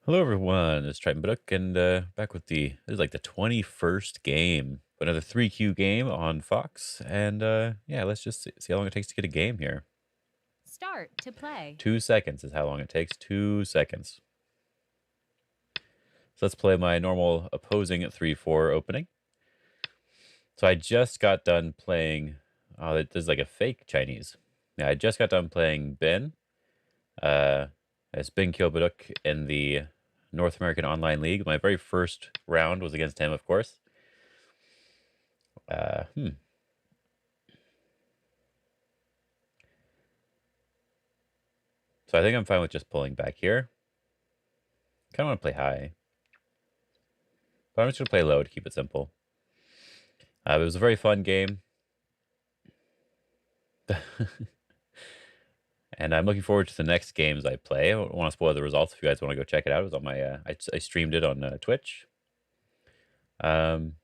Hello everyone, it's Baduk, and back with this is like the 21st game, another 3Q game on Fox, and yeah, let's just see how long it takes to get a game here. Start to play. 2 seconds is how long it takes, 2 seconds. So let's play my normal opposing 3-4 opening. So I just got done playing, oh, this is like a fake Chinese. Yeah, I just got done playing Ben, uh, as Ben Baduk in the North American Online League. My very first round was against him, of course. Uh, hmm. So I think I'm fine with just pulling back here. Kind of want to play high, but I'm just going to play low to keep it simple. It was a very fun game. And I'm looking forward to the next games I play. I don't want to spoil the results if you guys want to go check it out. It was on my, I streamed it on Twitch. Um,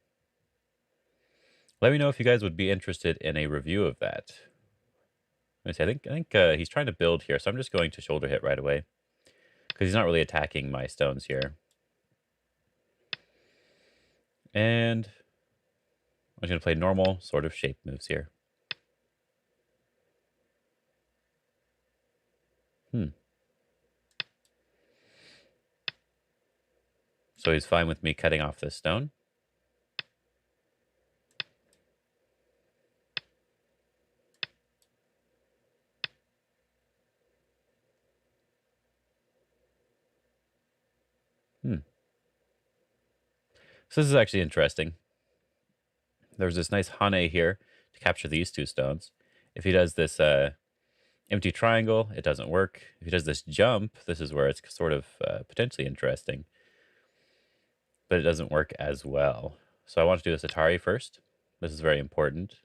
Let me know if you guys would be interested in a review of that. Let me see, I think he's trying to build here, so I'm just going to shoulder hit right away because he's not really attacking my stones here. And I'm just going to play normal sort of shape moves here. So he's fine with me cutting off this stone. So this is actually interesting. There's this nice Hane here to capture these two stones. If he does this empty triangle, it doesn't work. If he does this jump, this is where it's sort of potentially interesting. But it doesn't work as well. So I want to do this Atari first. This is very important.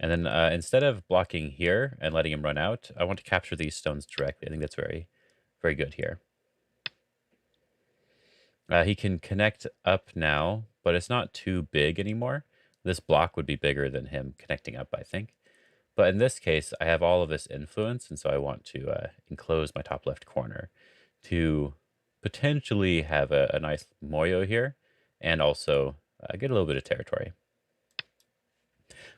And then instead of blocking here and letting him run out, I want to capture these stones directly. I think that's very, very good here. He can connect up now, but it's not too big anymore. This block would be bigger than him connecting up, I think. But in this case, I have all of this influence, and so I want to enclose my top left corner to potentially have a nice moyo here, and also get a little bit of territory.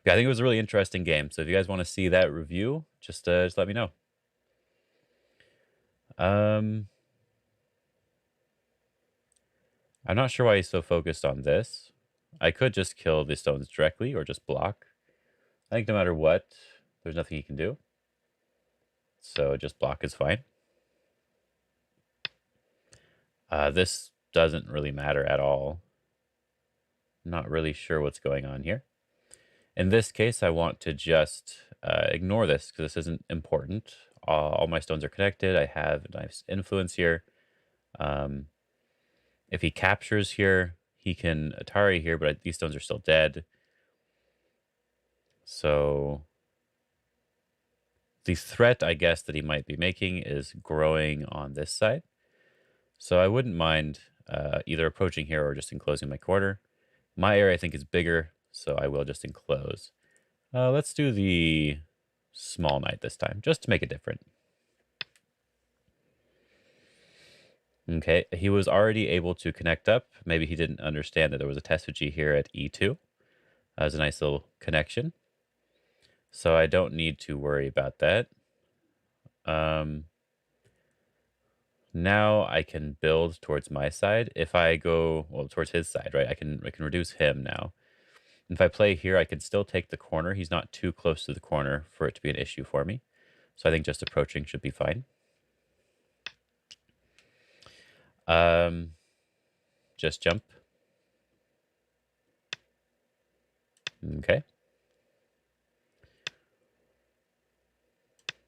Yeah, I think it was a really interesting game. So if you guys want to see that review, just let me know. Um, I'm not sure why he's so focused on this. I could just kill the stones directly or just block. I think no matter what, there's nothing he can do. So just block is fine. This doesn't really matter at all. Not really sure what's going on here. In this case, I want to just ignore this because this isn't important. All my stones are connected. I have a nice influence here. If he captures here, he can Atari here, but these stones are still dead. So the threat, I guess, that he might be making is growing on this side. So I wouldn't mind either approaching here or just enclosing my corner. My area, I think, is bigger, so I will just enclose. Let's do the small knight this time, just to make it different. Okay, he was already able to connect up. Maybe he didn't understand that there was a Tesuji here at e2. That was a nice little connection. So I don't need to worry about that. Now I can build towards my side. If I go, well, towards his side, right? I can reduce him now. If I play here, I can still take the corner. He's not too close to the corner for it to be an issue for me. So I think just approaching should be fine. Just jump. Okay.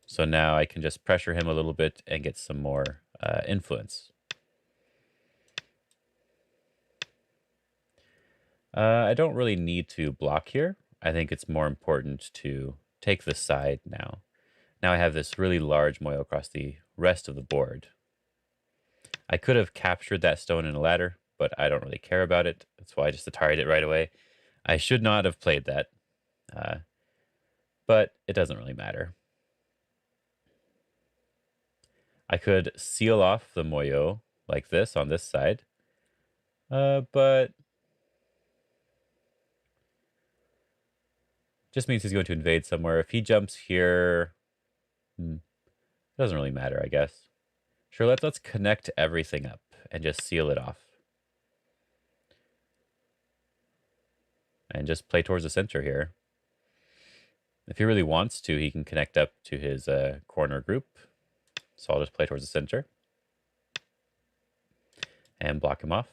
So now I can just pressure him a little bit and get some more influence. I don't really need to block here. I think it's more important to take the side now. Now I have this really large moil across the rest of the board. I could have captured that stone in a ladder, but I don't really care about it. That's why I just Atari'd it right away. I should not have played that, but it doesn't really matter. I could seal off the moyo like this on this side. But just means he's going to invade somewhere. If he jumps here, doesn't really matter, I guess. Sure, let's connect everything up and just seal it off. And just play towards the center here. If he really wants to, he can connect up to his corner group. So I'll just play towards the center and block him off.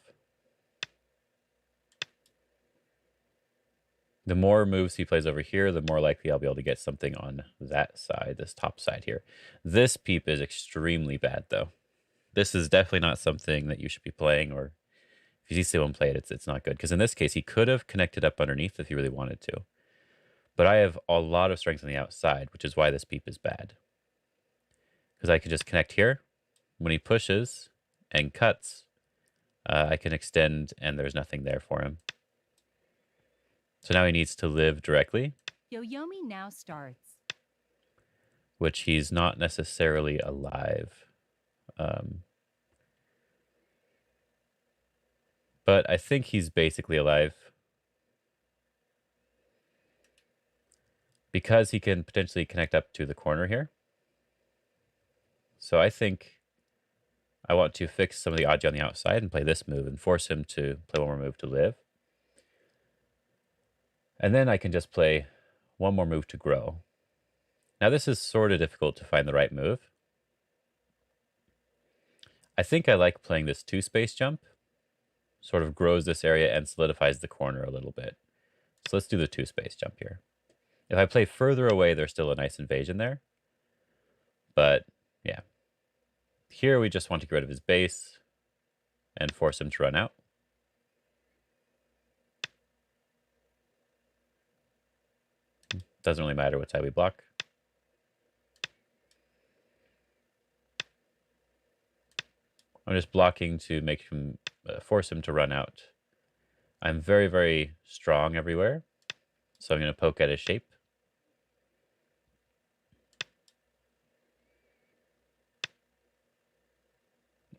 The more moves he plays over here, the more likely I'll be able to get something on that side, this top side here. This peep is extremely bad, though. This is definitely not something that you should be playing, or if you see someone play it, it's not good. Because in this case, he could have connected up underneath if he really wanted to. But I have a lot of strength on the outside, which is why this peep is bad. Because I can just connect here. When he pushes and cuts, I can extend, and there's nothing there for him. So now he needs to live directly. Yoyomi now starts. Which he's not necessarily alive. But I think he's basically alive. Because he can potentially connect up to the corner here. So I think I want to fix some of the Aji on the outside and play this move and force him to play one more move to live. And then I can just play one more move to grow. Now this is sort of difficult to find the right move. I think I like playing this 2-space jump. Sort of grows this area and solidifies the corner a little bit. So let's do the 2-space jump here. If I play further away, there's still a nice invasion there. But yeah. Here we just want to get rid of his base and force him to run out. Doesn't really matter what side we block. I'm just blocking to make him force him to run out. I'm very, very strong everywhere. So I'm going to poke at his shape.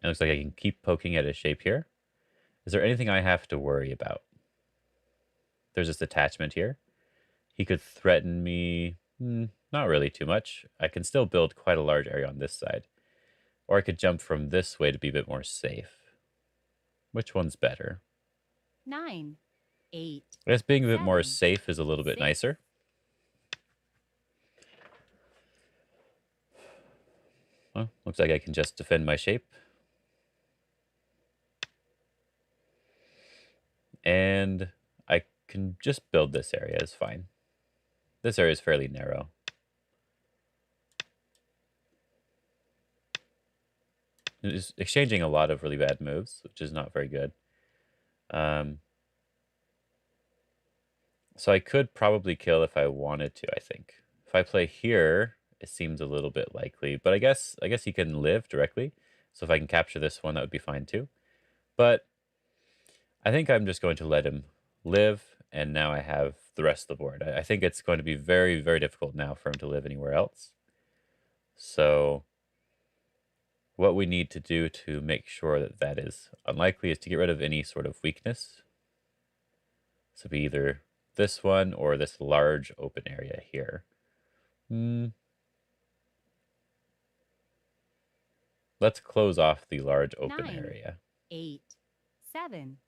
It looks like I can keep poking at his shape here. Is there anything I have to worry about? There's this attachment here. He could threaten me. Not really too much. I can still build quite a large area on this side. Or I could jump from this way to be a bit more safe. Which one's better? 9, 8. I guess being a bit more 7, safe is a little bit 6. nicer. Well, looks like I can just defend my shape. And I can just build this area, is fine. This area is fairly narrow. It's exchanging a lot of really bad moves, which is not very good. So I could probably kill if I wanted to, I think. If I play here, it seems a little bit likely. But I guess he can live directly. So if I can capture this one, that would be fine too. But I think I'm just going to let him live, and now I have the rest of the board. I think it's going to be very, very difficult now for him to live anywhere else. So what we need to do to make sure that that is unlikely is to get rid of any sort of weakness. So be either this one or this large open area here. Let's close off the large open 9, area. 8, 7,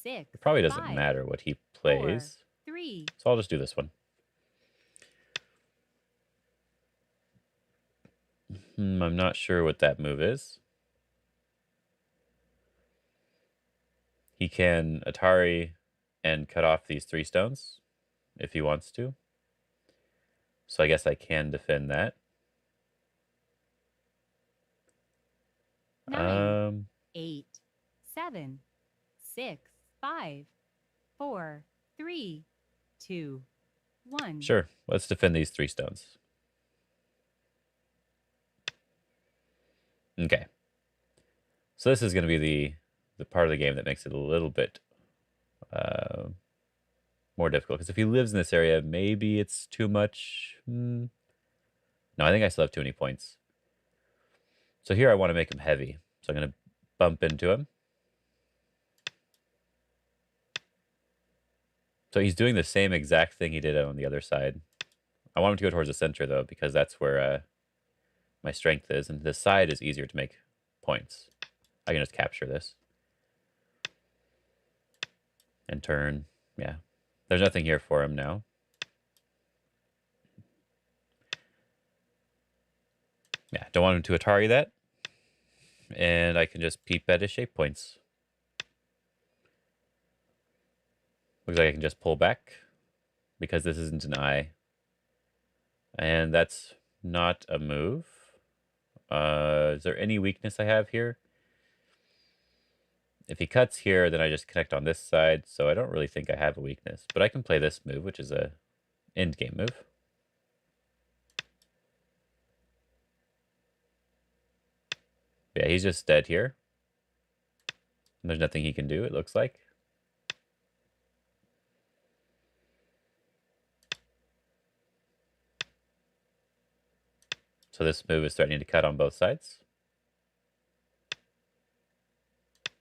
6. It probably doesn't 5, matter what he 4, plays. 3. So I'll just do this one. I'm not sure what that move is. He can Atari and cut off these 3 stones if he wants to. So I guess I can defend that. 9, 8, 7, 6, 5, 4, 3, 2, 1. Sure, let's defend these 3 stones. Okay. So this is going to be the part of the game that makes it a little bit more difficult. Because if he lives in this area, maybe it's too much. No, I think I still have too many points. So here I want to make him heavy. So I'm going to bump into him. So he's doing the same exact thing he did on the other side. I want him to go towards the center, though, because that's where my strength is, and this side is easier to make points. I can just capture this. And turn. Yeah. There's nothing here for him now. Yeah, don't want him to Atari that. And I can just peep at his shape points. Looks like I can just pull back because this isn't an eye. And that's not a move. Is there any weakness I have here? If he cuts here, then I just connect on this side, so I don't really think I have a weakness. But I can play this move, which is a end game move. Yeah, he's just dead here. And there's nothing he can do, it looks like. So this move is threatening to cut on both sides.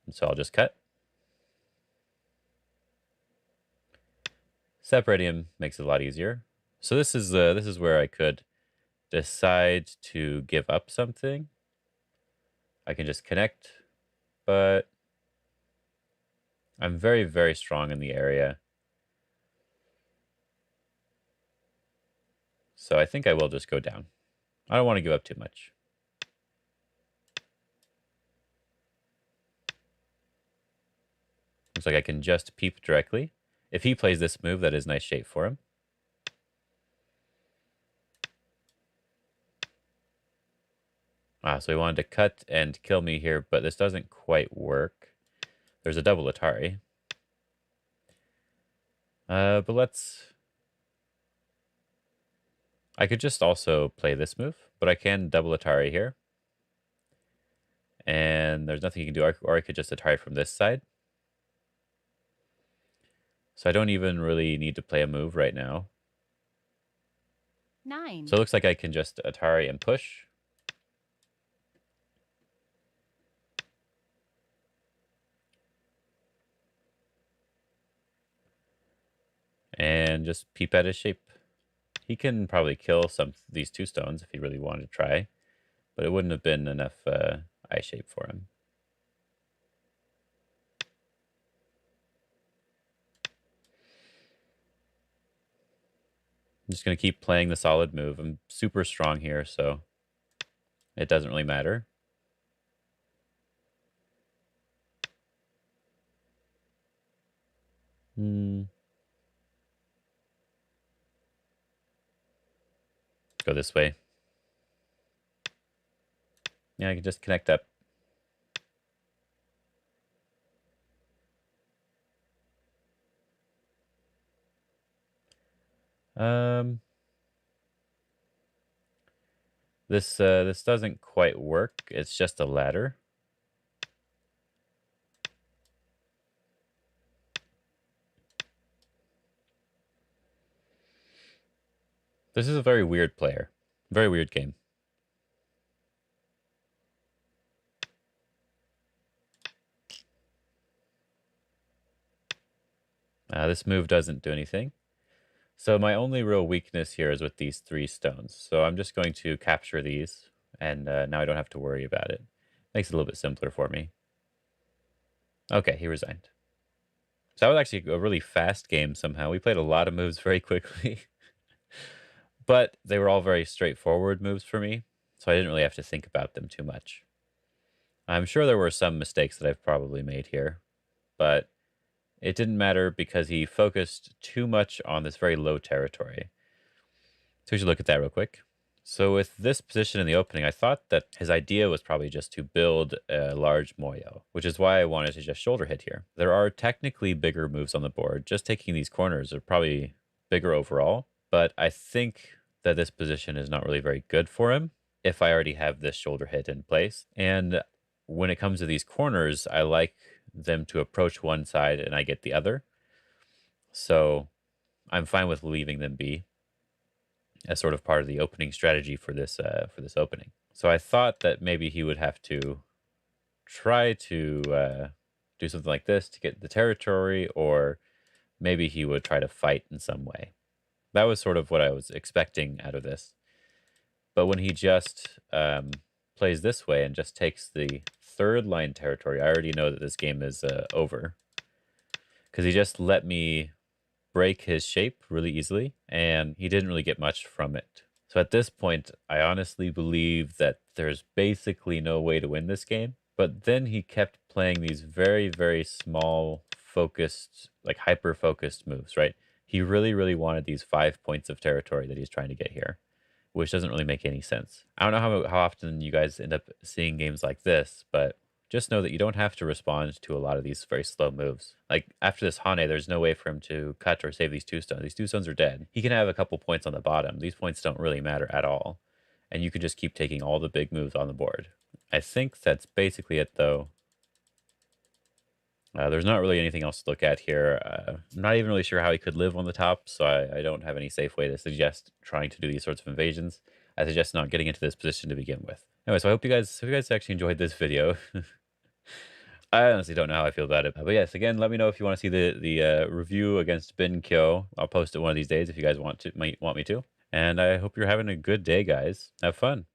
And so I'll just cut. Separating him makes it a lot easier. So this is where I could decide to give up something. I can just connect, but I'm very, very strong in the area. So I think I will just go down. I don't want to give up too much. Looks like I can just peep directly. If he plays this move, that is nice shape for him. So he wanted to cut and kill me here, but this doesn't quite work. There's a double Atari. But I could just also play this move, but I can double Atari here. And there's nothing you can do, or I could just Atari from this side. So I don't even really need to play a move right now. 9. So it looks like I can just Atari and push. And just peep at his shape. He can probably kill these two stones if he really wanted to try, but it wouldn't have been enough eye shape for him. I'm just going to keep playing the solid move. I'm super strong here, so it doesn't really matter. Go this way. Yeah, I can just connect up. This doesn't quite work. It's just a ladder. This is a very weird player. Very weird game. This move doesn't do anything. So my only real weakness here is with these 3 stones. So I'm just going to capture these, and now I don't have to worry about it. Makes it a little bit simpler for me. Okay, he resigned. So that was actually a really fast game somehow. We played a lot of moves very quickly. But they were all very straightforward moves for me, so I didn't really have to think about them too much. I'm sure there were some mistakes that I've probably made here, but it didn't matter because he focused too much on this very low territory. So we should look at that real quick. So with this position in the opening, I thought that his idea was probably just to build a large moyo, which is why I wanted to just shoulder hit here. There are technically bigger moves on the board. Just taking these corners are probably bigger overall, but I think that this position is not really very good for him if I already have this shoulder hit in place. And when it comes to these corners, I like them to approach one side and I get the other. So I'm fine with leaving them be as sort of part of the opening strategy for this opening. So I thought that maybe he would have to try to do something like this to get the territory, or maybe he would try to fight in some way. That was sort of what I was expecting out of this. But when he just plays this way and just takes the third line territory, I already know that this game is over because he just let me break his shape really easily, and he didn't really get much from it. So at this point, I honestly believe that there's basically no way to win this game. But then he kept playing these very, very small, focused, like hyper focused moves, right? He really, really wanted these 5 points of territory that he's trying to get here, which doesn't really make any sense. I don't know how often you guys end up seeing games like this, but just know that you don't have to respond to a lot of these very slow moves. Like after this Hane, there's no way for him to cut or save these two stones. These two stones are dead. He can have a couple points on the bottom. These points don't really matter at all. And you can just keep taking all the big moves on the board. I think that's basically it though. There's not really anything else to look at here. I'm not even really sure how he could live on the top, so I don't have any safe way to suggest trying to do these sorts of invasions. I suggest not getting into this position to begin with. Anyway, so I hope you guys actually enjoyed this video. I honestly don't know how I feel about it. But yes, again, let me know if you want to see the review against Bin Kyo. I'll post it one of these days if you guys might want me to. And I hope you're having a good day, guys. Have fun.